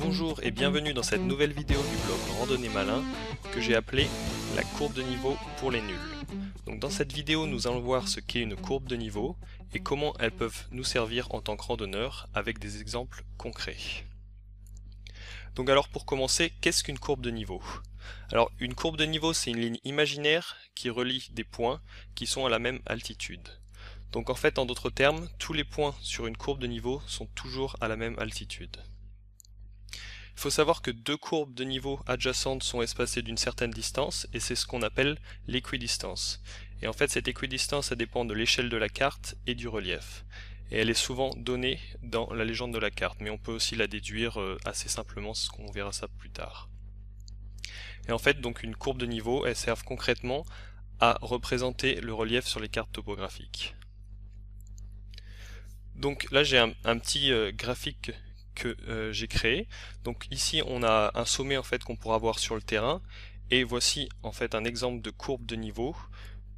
Bonjour et bienvenue dans cette nouvelle vidéo du blog Randonnée Malin que j'ai appelée la courbe de niveau pour les nuls. Donc dans cette vidéo nous allons voir ce qu'est une courbe de niveau et comment elles peuvent nous servir en tant que randonneurs avec des exemples concrets. Donc alors pour commencer, qu'est-ce qu'une courbe de niveau? Alors une courbe de niveau c'est une ligne imaginaire qui relie des points qui sont à la même altitude. Donc en fait en d'autres termes, tous les points sur une courbe de niveau sont toujours à la même altitude. Il faut savoir que deux courbes de niveau adjacentes sont espacées d'une certaine distance et c'est ce qu'on appelle l'équidistance. Et en fait cette équidistance elle dépend de l'échelle de la carte et du relief. Et elle est souvent donnée dans la légende de la carte, mais on peut aussi la déduire assez simplement, on verra ça plus tard. Et en fait donc une courbe de niveau elle sert concrètement à représenter le relief sur les cartes topographiques. Donc là j'ai un petit graphique que j'ai créé. Donc ici on a un sommet en fait qu'on pourra voir sur le terrain et voici en fait un exemple de courbe de niveau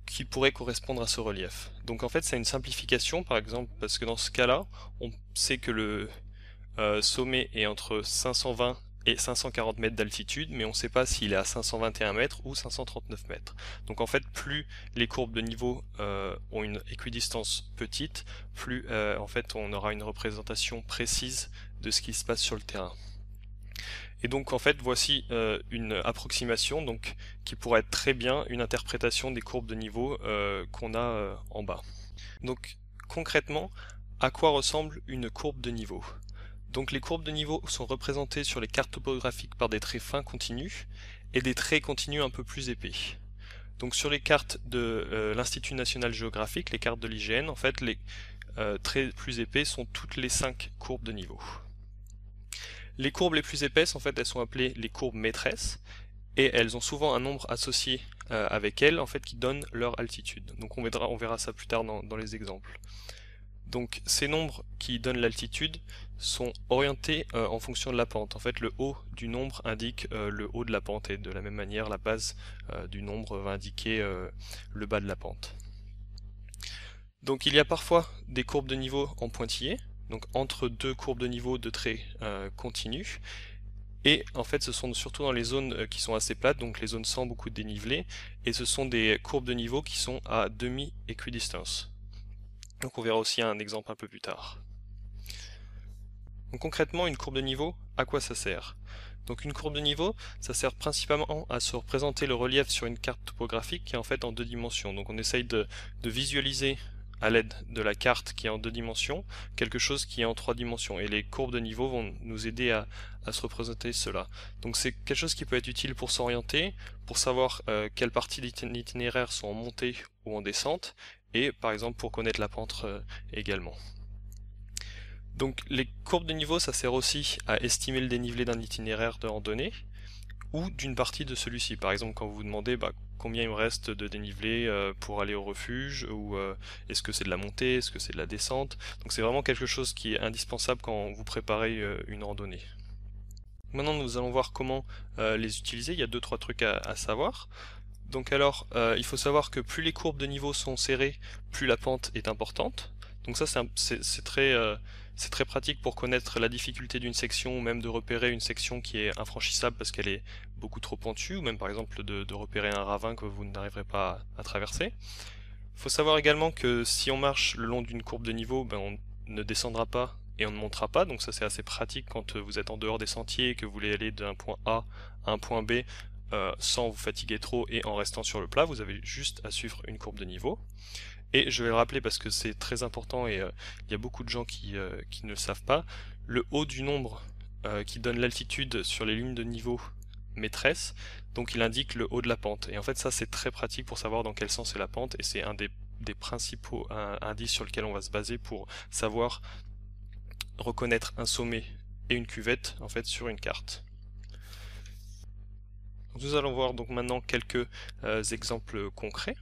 qui pourrait correspondre à ce relief. Donc en fait c'est une simplification par exemple parce que dans ce cas-là on sait que le sommet est entre 520 et 540 mètres d'altitude, mais on ne sait pas s'il est à 521 mètres ou 539 mètres. Donc en fait, plus les courbes de niveau ont une équidistance petite, plus en fait on aura une représentation précise de ce qui se passe sur le terrain. Et donc en fait, voici une approximation donc, qui pourrait être très bien une interprétation des courbes de niveau qu'on a en bas. Donc concrètement, à quoi ressemble une courbe de niveau ? Donc les courbes de niveau sont représentées sur les cartes topographiques par des traits fins continus et des traits continus un peu plus épais. Donc sur les cartes de l'Institut National Géographique, les cartes de l'IGN, en fait les traits plus épais sont toutes les 5 courbes de niveau. Les courbes les plus épaisses, en fait, elles sont appelées les courbes maîtresses et elles ont souvent un nombre associé avec elles, en fait, qui donne leur altitude. Donc on verra ça plus tard dans les exemples. Donc ces nombres qui donnent l'altitude sont orientés en fonction de la pente. En fait le haut du nombre indique le haut de la pente et de la même manière la base du nombre va indiquer le bas de la pente. Donc il y a parfois des courbes de niveau en pointillés, donc entre deux courbes de niveau de traits continus. Et en fait ce sont surtout dans les zones qui sont assez plates, donc les zones sans beaucoup de dénivelé, et ce sont des courbes de niveau qui sont à demi-équidistance. Donc on verra aussi un exemple un peu plus tard. Donc concrètement, une courbe de niveau, à quoi ça sert? Donc une courbe de niveau, ça sert principalement à se représenter le relief sur une carte topographique qui est en fait en deux dimensions. Donc on essaye de visualiser à l'aide de la carte qui est en deux dimensions, quelque chose qui est en trois dimensions. Et les courbes de niveau vont nous aider à se représenter cela. Donc c'est quelque chose qui peut être utile pour s'orienter, pour savoir quelles parties d'itinéraire sont en montée ou en descente, et par exemple pour connaître la pente également. Donc les courbes de niveau ça sert aussi à estimer le dénivelé d'un itinéraire de randonnée ou d'une partie de celui-ci. Par exemple quand vous vous demandez combien il me reste de dénivelé pour aller au refuge, ou est-ce que c'est de la montée, est-ce que c'est de la descente. Donc c'est vraiment quelque chose qui est indispensable quand vous préparez une randonnée. Maintenant nous allons voir comment les utiliser. Il y a 2-3 trucs à savoir. Donc alors, il faut savoir que plus les courbes de niveau sont serrées, plus la pente est importante. Donc ça c'est très pratique pour connaître la difficulté d'une section, ou même de repérer une section qui est infranchissable parce qu'elle est beaucoup trop pentue, ou même par exemple de repérer un ravin que vous n'arriverez pas à traverser. Il faut savoir également que si on marche le long d'une courbe de niveau, on ne descendra pas et on ne montera pas, donc ça c'est assez pratique quand vous êtes en dehors des sentiers et que vous voulez aller d'un point A à un point B, sans vous fatiguer trop et en restant sur le plat. Vous avez juste à suivre une courbe de niveau. Et je vais le rappeler parce que c'est très important et il y a beaucoup de gens qui ne le savent pas. Le haut du nombre qui donne l'altitude sur les lignes de niveau maîtresse, donc il indique le haut de la pente. Et en fait ça c'est très pratique pour savoir dans quel sens est la pente, et c'est un des principaux indices sur lesquels on va se baser pour savoir reconnaître un sommet et une cuvette en fait sur une carte. Nous allons voir donc maintenant quelques exemples concrets.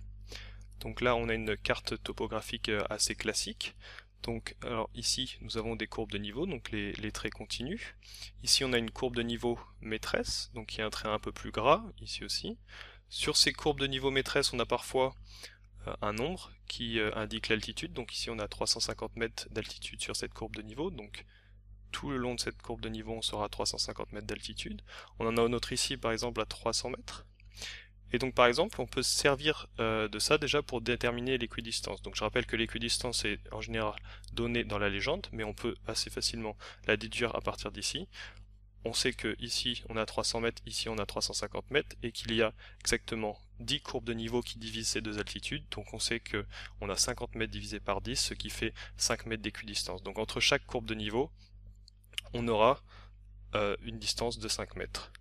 Donc là on a une carte topographique assez classique. Donc alors ici nous avons des courbes de niveau, donc les traits continus. Ici on a une courbe de niveau maîtresse, donc il y a un trait un peu plus gras, ici aussi. Sur ces courbes de niveau maîtresse on a parfois un nombre qui indique l'altitude, donc ici on a 350 mètres d'altitude sur cette courbe de niveau, donc tout le long de cette courbe de niveau, on sera à 350 mètres d'altitude. On en a un autre ici, par exemple, à 300 mètres. Et donc, par exemple, on peut se servir de ça déjà pour déterminer l'équidistance. Donc, je rappelle que l'équidistance est en général donnée dans la légende, mais on peut assez facilement la déduire à partir d'ici. On sait que ici on a 300 mètres, ici on a 350 mètres, et qu'il y a exactement 10 courbes de niveau qui divisent ces deux altitudes. Donc on sait que on a 50 mètres divisé par 10, ce qui fait 5 mètres d'équidistance. Donc entre chaque courbe de niveau, on aura une distance de 5 mètres.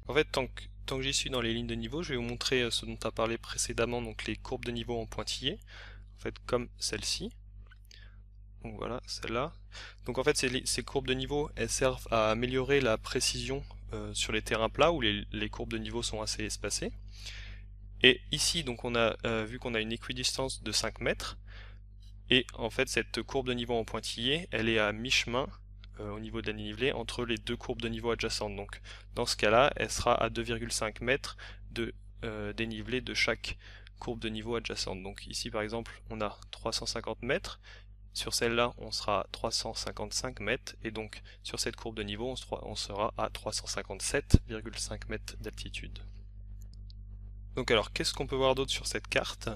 En fait, tant que j'y suis dans les lignes de niveau, je vais vous montrer ce dont on a parlé précédemment, donc les courbes de niveau en pointillés, en fait comme celle-ci. Donc voilà, celle-là. Donc en fait, ces courbes de niveau, elles servent à améliorer la précision sur les terrains plats où les courbes de niveau sont assez espacées. Et ici, donc on a vu qu'on a une équidistance de 5 mètres. Et en fait, cette courbe de niveau en pointillé, elle est à mi-chemin au niveau de la dénivelée entre les deux courbes de niveau adjacentes. Donc dans ce cas-là, elle sera à 2,5 mètres de dénivelé de chaque courbe de niveau adjacente. Donc ici, par exemple, on a 350 mètres. Sur celle-là, on sera à 355 mètres, et donc sur cette courbe de niveau, on sera à 357,5 mètres d'altitude. Donc alors, qu'est-ce qu'on peut voir d'autre sur cette carte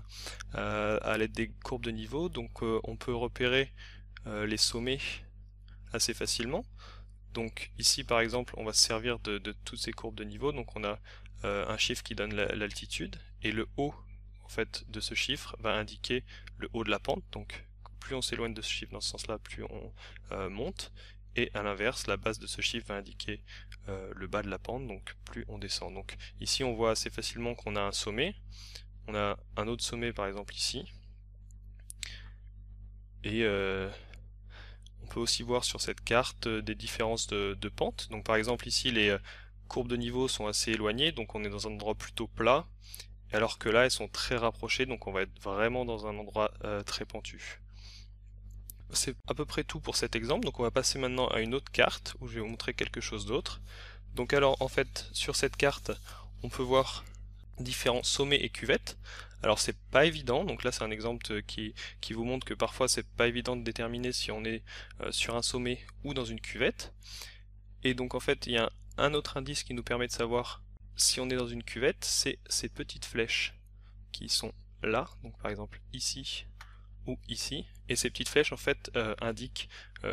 à l'aide des courbes de niveau? Donc on peut repérer les sommets assez facilement. Donc ici, par exemple, on va se servir de toutes ces courbes de niveau. Donc on a un chiffre qui donne l'altitude, et le haut en fait de ce chiffre va indiquer le haut de la pente. Donc plus on s'éloigne de ce chiffre dans ce sens-là, plus on monte, et à l'inverse, la base de ce chiffre va indiquer le bas de la pente, donc plus on descend. Donc ici, on voit assez facilement qu'on a un sommet, on a un autre sommet par exemple ici, et on peut aussi voir sur cette carte des différences de pente. Donc par exemple ici, les courbes de niveau sont assez éloignées, donc on est dans un endroit plutôt plat, alors que là, elles sont très rapprochées, donc on va être vraiment dans un endroit très pentu. C'est à peu près tout pour cet exemple, donc on va passer maintenant à une autre carte où je vais vous montrer quelque chose d'autre. Donc alors en fait sur cette carte on peut voir différents sommets et cuvettes. Alors c'est pas évident, donc là c'est un exemple qui vous montre que parfois c'est pas évident de déterminer si on est sur un sommet ou dans une cuvette. Et donc en fait il y a un autre indice qui nous permet de savoir si on est dans une cuvette, c'est ces petites flèches qui sont là, donc par exemple ici ou ici, et ces petites flèches en fait indiquent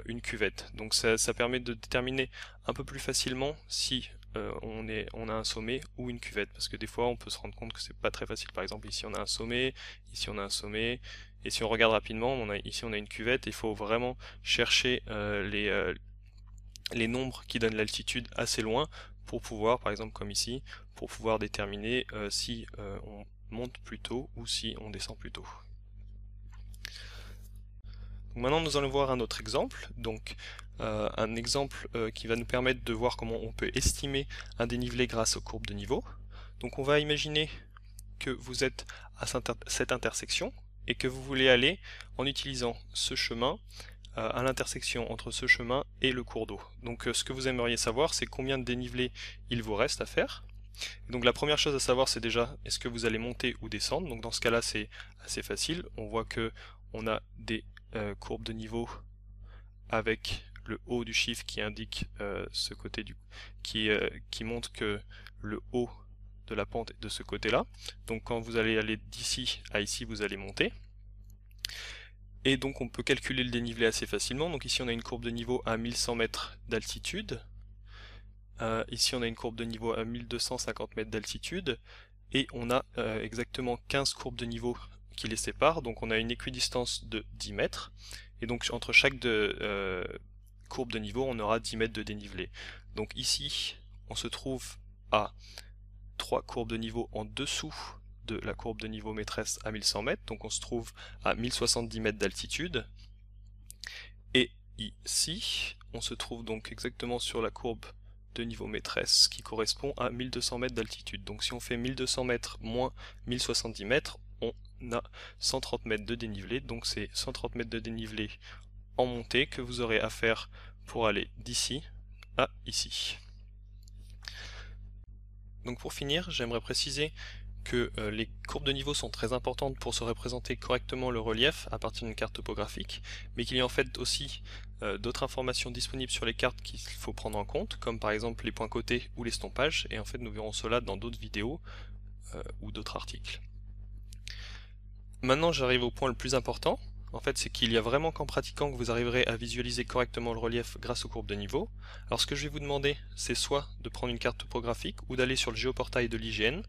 une cuvette. Donc ça permet de déterminer un peu plus facilement si on a un sommet ou une cuvette, parce que des fois on peut se rendre compte que c'est pas très facile. Par exemple ici on a un sommet, ici on a un sommet, et si on regarde rapidement, ici on a une cuvette. Il faut vraiment chercher les nombres qui donnent l'altitude assez loin pour pouvoir, par exemple comme ici, pour pouvoir déterminer si on monte plus tôt ou si on descend plus tôt. Maintenant nous allons voir un autre exemple, donc un exemple qui va nous permettre de voir comment on peut estimer un dénivelé grâce aux courbes de niveau. Donc on va imaginer que vous êtes à cette intersection et que vous voulez aller en utilisant ce chemin à l'intersection entre ce chemin et le cours d'eau. Donc ce que vous aimeriez savoir, c'est combien de dénivelé il vous reste à faire. Donc la première chose à savoir, c'est déjà est-ce que vous allez monter ou descendre. Donc dans ce cas-là, c'est assez facile. On voit que on a des courbes de niveau avec le haut du chiffre qui indique ce côté qui montre que le haut de la pente est de ce côté-là. Donc quand vous allez aller d'ici à ici, vous allez monter. Et donc on peut calculer le dénivelé assez facilement. Donc ici on a une courbe de niveau à 1100 mètres d'altitude. Ici on a une courbe de niveau à 1250 mètres d'altitude. Et on a exactement 15 courbes de niveau qui les séparent. Donc on a une équidistance de 10 mètres. Et donc entre chaque courbe de niveau, on aura 10 mètres de dénivelé. Donc ici, on se trouve à 3 courbes de niveau en dessous de la courbe de niveau maîtresse à 1100 mètres. Donc on se trouve à 1070 mètres d'altitude. Et ici, on se trouve donc exactement sur la courbe de niveau maîtresse qui correspond à 1200 mètres d'altitude. Donc si on fait 1200 mètres moins 1070 mètres, on a 130 mètres de dénivelé. Donc c'est 130 mètres de dénivelé en montée que vous aurez à faire pour aller d'ici à ici. Donc pour finir, j'aimerais préciser que les courbes de niveau sont très importantes pour se représenter correctement le relief à partir d'une carte topographique, mais qu'il y a en fait aussi d'autres informations disponibles sur les cartes qu'il faut prendre en compte, comme par exemple les points cotés ou l'estompage, et en fait nous verrons cela dans d'autres vidéos ou d'autres articles. Maintenant j'arrive au point le plus important, en fait c'est qu'il y a vraiment qu'en pratiquant que vous arriverez à visualiser correctement le relief grâce aux courbes de niveau. Alors ce que je vais vous demander, c'est soit de prendre une carte topographique ou d'aller sur le géoportail de l'IGN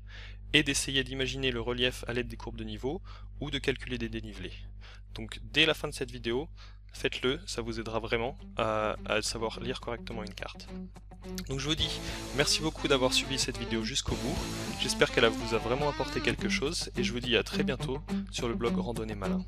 et d'essayer d'imaginer le relief à l'aide des courbes de niveau ou de calculer des dénivelés. Donc dès la fin de cette vidéo, faites-le, ça vous aidera vraiment à savoir lire correctement une carte. Donc je vous dis merci beaucoup d'avoir suivi cette vidéo jusqu'au bout, j'espère qu'elle vous a vraiment apporté quelque chose et je vous dis à très bientôt sur le blog Randonnée Malin.